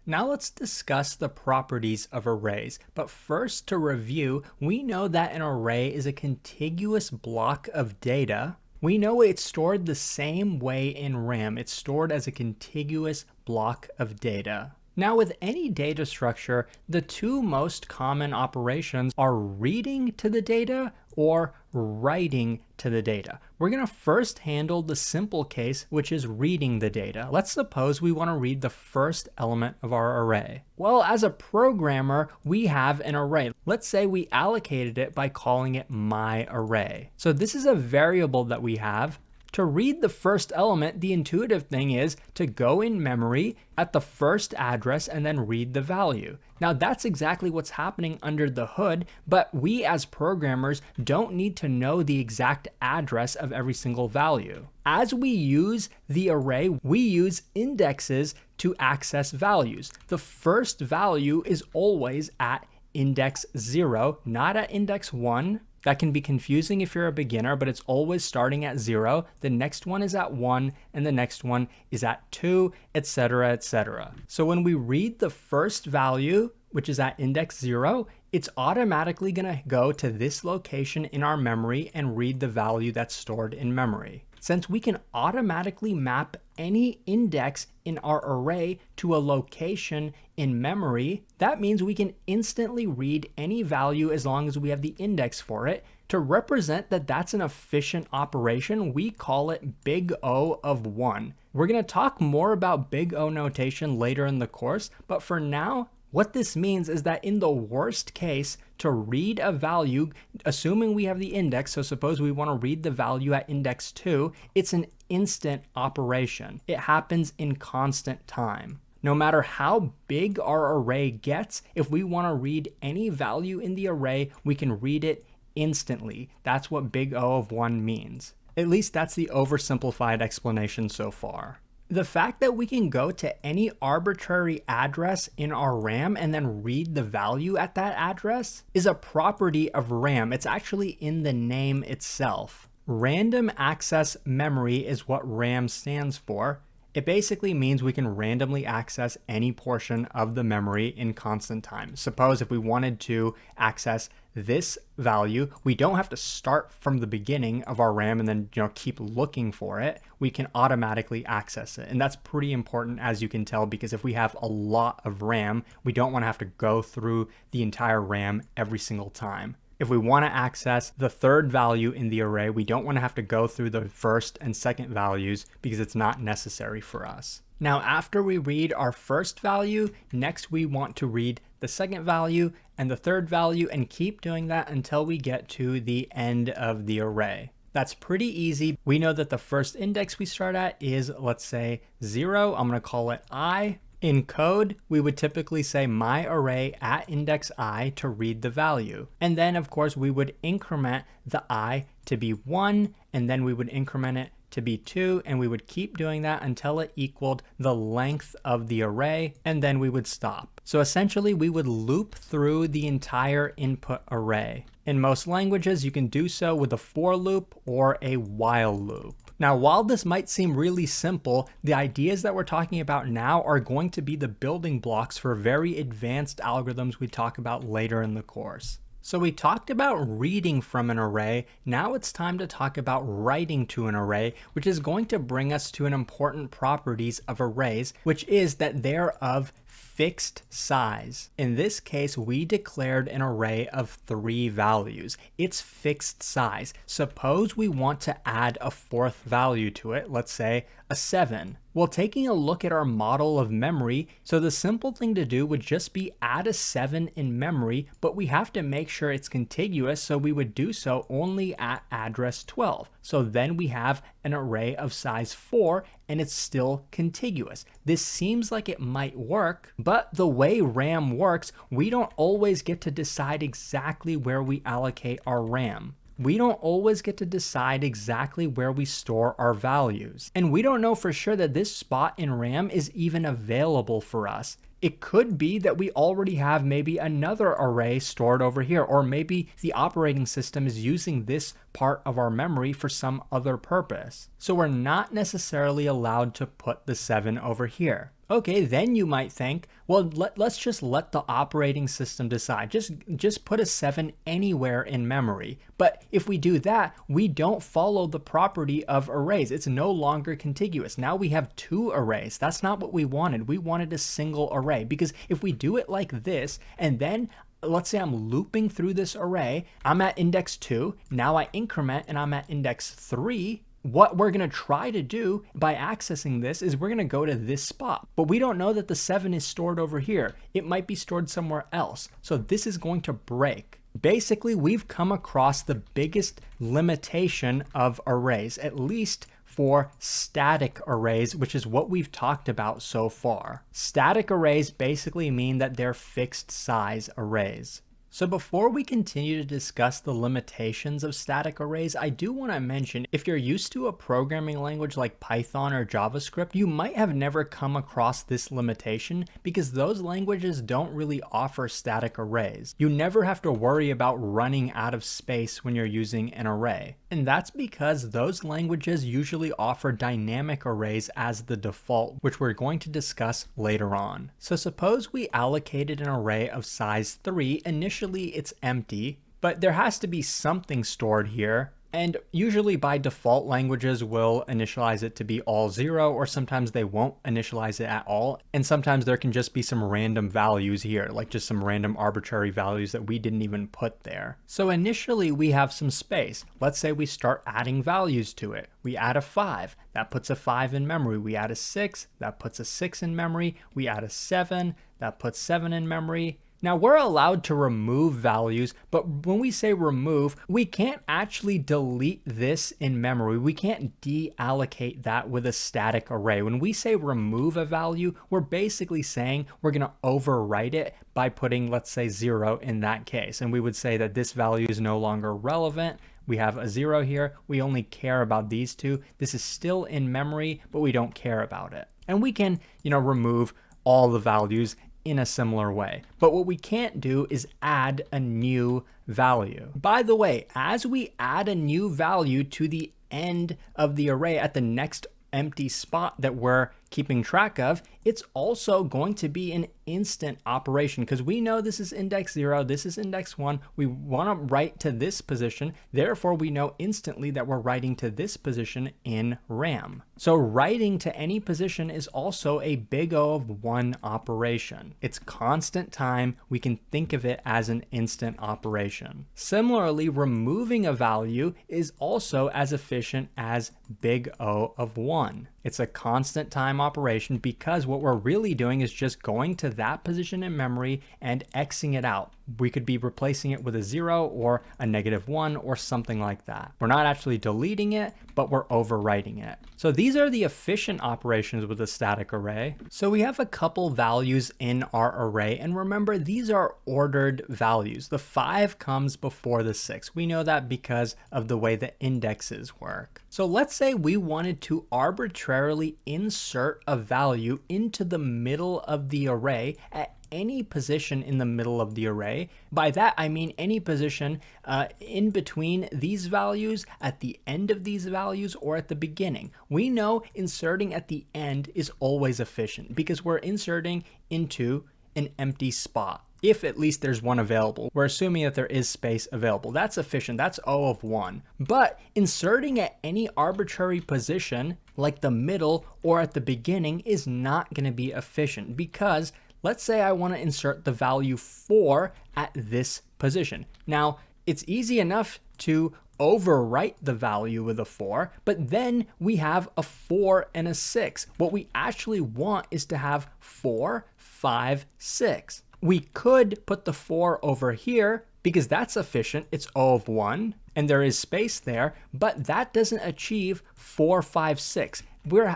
Now let's discuss the properties of arrays. But first, to review, we know that an array is a contiguous block of data. We know it's stored the same way in RAM. It's stored as a contiguous block of data. Now with any data structure, the two most common operations are reading to the data or writing to the data. We're going to first handle the simple case, which is reading the data. Let's suppose we want to read the first element of our array. Well, as a programmer, we have an array. Let's say we allocated it by calling it myArray. So this is a variable that we have. To read the first element, the intuitive thing is to go in memory at the first address and then read the value. Now that's exactly what's happening under the hood, but we as programmers don't need to know the exact address of every single value. As we use the array, we use indexes to access values. The first value is always at index 0, not at index 1. That can be confusing if you're a beginner, but it's always starting at 0. The next one is at 1, and the next one is at 2, etc., etc. So when we read the first value, which is at index 0, it's automatically going to go to this location in our memory and read the value that's stored in memory. Since we can automatically map any index in our array to a location in memory, that means we can instantly read any value as long as we have the index for it. To represent that that's an efficient operation, we call it big O of 1. We're going to talk more about big O notation later in the course, but for now, what this means is that in the worst case, to read a value, assuming we have the index, so suppose we want to read the value at index 2, it's an instant operation. It happens in constant time. No matter how big our array gets, if we want to read any value in the array, we can read it instantly. That's what big O of 1 means. At least that's the oversimplified explanation so far. The fact that we can go to any arbitrary address in our RAM and then read the value at that address is a property of RAM. It's actually in the name itself. Random access memory is what RAM stands for. It basically means we can randomly access any portion of the memory in constant time. Suppose if we wanted to access this value, we don't have to start from the beginning of our RAM and then keep looking for it. We can automatically access it. And that's pretty important, as you can tell, because if we have a lot of RAM, we don't want to have to go through the entire RAM every single time. If we want to access the third value in the array, we don't want to have to go through the first and second values because it's not necessary for us. Now, after we read our first value, next we want to read the second value and the third value and keep doing that until we get to the end of the array. That's pretty easy. We know that the first index we start at is, let's say, 0. I'm going to call it I. In code, we would typically say myArray at index I to read the value. And then, of course, we would increment the I to be 1, and then we would increment it to be 2, and we would keep doing that until it equaled the length of the array, and then we would stop. So essentially, we would loop through the entire input array. In most languages, you can do so with a for loop or a while loop. Now, while this might seem really simple, the ideas that we're talking about now are going to be the building blocks for very advanced algorithms we talk about later in the course. So we talked about reading from an array. Now it's time to talk about writing to an array, which is going to bring us to an important properties of arrays, which is that they're of fixed size. In this case, we declared an array of 3 values. It's fixed size. Suppose we want to add a 4th value to it, let's say a 7. Well, taking a look at our model of memory, so the simple thing to do would just be add a 7 in memory, but we have to make sure it's contiguous, so we would do so only at address 12. So then we have an array of size 4, and it's still contiguous. This seems like it might work, but the way RAM works, we don't always get to decide exactly where we allocate our RAM. We don't always get to decide exactly where we store our values. And we don't know for sure that this spot in RAM is even available for us. It could be that we already have maybe another array stored over here, or maybe the operating system is using this part of our memory for some other purpose. So we're not necessarily allowed to put the 7 over here. Okay, then you might think, well, let's just let the operating system decide. Just put a 7 anywhere in memory. But if we do that, we don't follow the property of arrays. It's no longer contiguous. Now we have 2 arrays. That's not what we wanted. We wanted a single array, because if we do it like this, and then let's say I'm looping through this array, I'm at index 2, now I increment and I'm at index 3, what we're going to try to do by accessing this is we're going to go to this spot. But we don't know that the 7 is stored over here. It might be stored somewhere else. So this is going to break. Basically, we've come across the biggest limitation of arrays, at least for static arrays, which is what we've talked about so far. Static arrays basically mean that they're fixed size arrays. So before we continue to discuss the limitations of static arrays, I do want to mention, if you're used to a programming language like Python or JavaScript, you might have never come across this limitation because those languages don't really offer static arrays. You never have to worry about running out of space when you're using an array. And that's because those languages usually offer dynamic arrays as the default, which we're going to discuss later on. So suppose we allocated an array of size 3. Initially it's empty, but there has to be something stored here. And usually by default, languages will initialize it to be all 0, or sometimes they won't initialize it at all. And sometimes there can just be some random values here, like just some random arbitrary values that we didn't even put there. So initially we have some space. Let's say we start adding values to it. We add a 5, that puts a 5 in memory. We add a 6, that puts a 6 in memory. We add a 7, that puts 7 in memory. Now we're allowed to remove values, but when we say remove, we can't actually delete this in memory. We can't deallocate that with a static array. When we say remove a value, we're basically saying we're going to overwrite it by putting, let's say, 0 in that case. And we would say that this value is no longer relevant. We have a 0 here. We only care about these two. This is still in memory, but we don't care about it. And we can, remove all the values in a similar way. But what we can't do is add a new value. By the way, as we add a new value to the end of the array at the next empty spot that we're keeping track of, it's also going to be an instant operation because we know this is index 0, this is index 1. We want to write to this position. Therefore, we know instantly that we're writing to this position in RAM. So writing to any position is also a big O of 1 operation. It's constant time. We can think of it as an instant operation. Similarly, removing a value is also as efficient as big O of 1. It's a constant time operation because what we're really doing is just going to that position in memory and Xing it out. We could be replacing it with a 0 or a -1 or something like that. We're not actually deleting it, but we're overwriting it. So these are the efficient operations with a static array. So we have a couple values in our array, and remember, these are ordered values. The 5 comes before the 6. We know that because of the way the indexes work. So let's say we wanted to arbitrarily insert a value into the middle of the array at any position in the middle of the array. By that, I mean any position in between these values, at the end of these values, or at the beginning. We know inserting at the end is always efficient because we're inserting into an empty spot. If at least there's one available. We're assuming that there is space available. That's efficient. That's O of 1. But inserting at any arbitrary position, like the middle or at the beginning, is not going to be efficient because let's say I want to insert the value 4 at this position. Now, it's easy enough to overwrite the value with a 4, but then we have a 4 and a 6. What we actually want is to have 4, 5, 6. We could put the 4 over here because that's efficient. It's O of 1 and there is space there, but that doesn't achieve 4, 5, 6.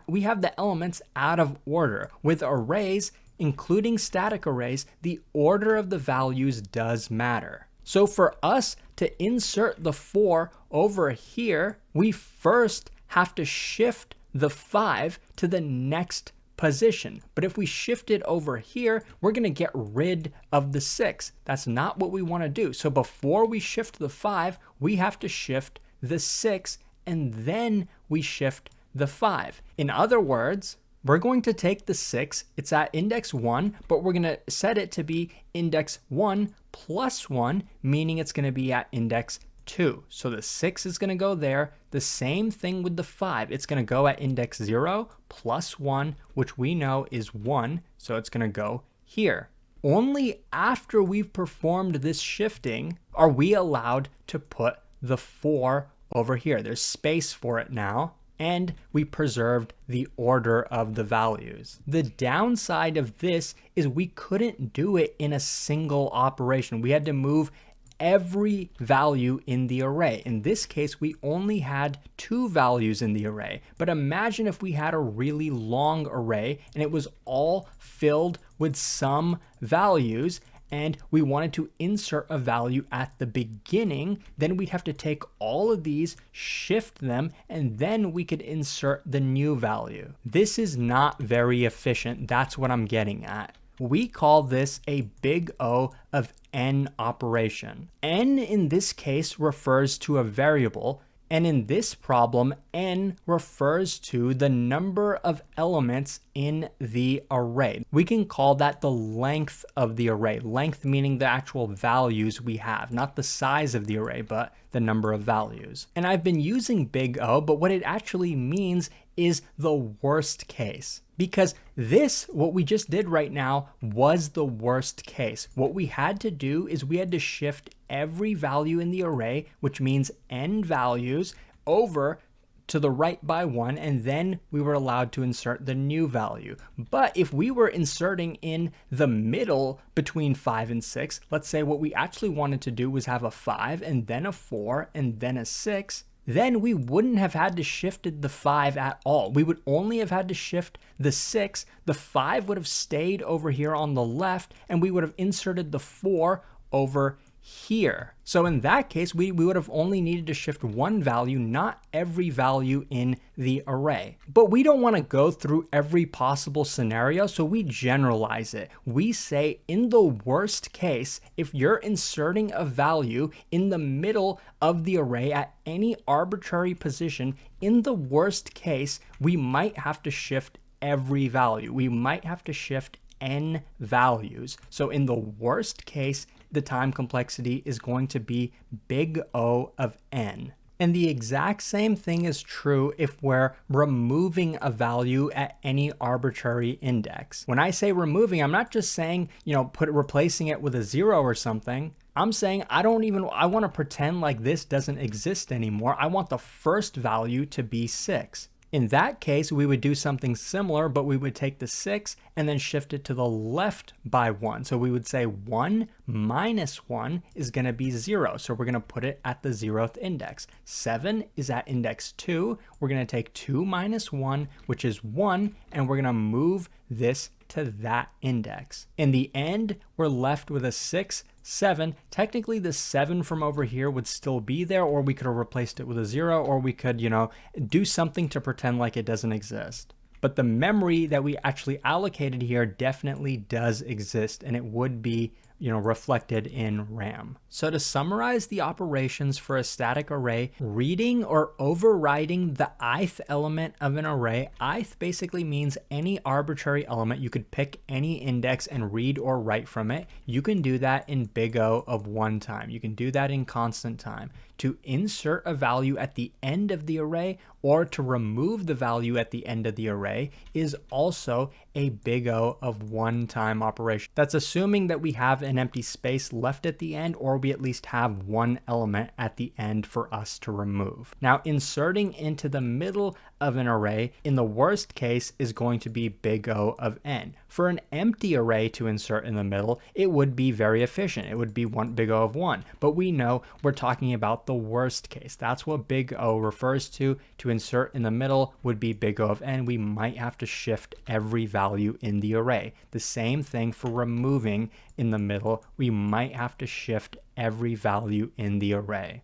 We have the elements out of order. With arrays, including static arrays, the order of the values does matter. So for us to insert the 4 over here, we first have to shift the 5 to the next position. But if we shift it over here, we're going to get rid of the 6. That's not what we want to do. So before we shift the 5, we have to shift the 6, and then we shift the 5. In other words, we're going to take the 6, it's at index 1, but we're going to set it to be index 1 plus 1, meaning it's going to be at index 2. So the 6 is going to go there. The same thing with the 5. It's going to go at index 0 plus 1, which we know is 1, so it's going to go here. Only after we've performed this shifting are we allowed to put the 4 over here. There's space for it now, and we preserved the order of the values. The downside of this is we couldn't do it in a single operation. We had to move every value in the array. In this case, we only had 2 values in the array. But imagine if we had a really long array and it was all filled with some values, and we wanted to insert a value at the beginning, then we'd have to take all of these, shift them, and then we could insert the new value. This is not very efficient. That's what I'm getting at. We call this a big O of n operation. N in this case refers to a variable, and in this problem, n refers to the number of elements in the array. We can call that the length of the array. Length meaning the actual values we have, not the size of the array, but the number of values. And I've been using big O, but what it actually means is the worst case. Because this, what we just did right now, was the worst case. What we had to do is we had to shift every value in the array, which means n values, over to the right by 1, and then we were allowed to insert the new value. But if we were inserting in the middle between 5 and 6, let's say what we actually wanted to do was have a 5 and then a 4 and then a 6, then we wouldn't have had to shifted the 5 at all. We would only have had to shift the 6. The 5 would have stayed over here on the left, and we would have inserted the 4 over here. So in that case, we would have only needed to shift one value, not every value in the array. But we don't want to go through every possible scenario, so we generalize it. We say in the worst case, if you're inserting a value in the middle of the array at any arbitrary position, in the worst case, we might have to shift every value. We might have to shift n values. So in the worst case, the time complexity is going to be big O of n. And the exact same thing is true if we're removing a value at any arbitrary index. When I say removing, I'm not just saying, replacing it with a 0 or something. I'm saying I want to pretend like this doesn't exist anymore. I want the first value to be 6. In that case, we would do something similar, but we would take the 6 and then shift it to the left by 1. So we would say 1 minus 1 is going to be 0. So we're going to put it at the 0th index. 7 is at index 2. We're going to take 2 minus 1, which is 1, and we're going to move this to that index. In the end, we're left with a 6, 7. Technically, the 7 from over here would still be there, or we could have replaced it with a 0, or we could, do something to pretend like it doesn't exist. But the memory that we actually allocated here definitely does exist, and it would be reflected in RAM. So to summarize the operations for a static array, reading or overriding the ith element of an array. Ith basically means any arbitrary element. You could pick any index and read or write from it. You can do that in big O of 1 time. You can do that in constant time. To insert a value at the end of the array or to remove the value at the end of the array is also a big O of 1 time operation. That's assuming that we have an empty space left at the end, or we at least have one element at the end for us to remove. Now, inserting into the middle of an array in the worst case is going to be big O of n. For an empty array to insert in the middle, it would be very efficient. It would be big O of 1. But we know we're talking about the worst case. That's what big O refers to. To insert in the middle would be big O of n. We might have to shift every value in the array. The same thing for removing in the middle. We might have to shift every value in the array.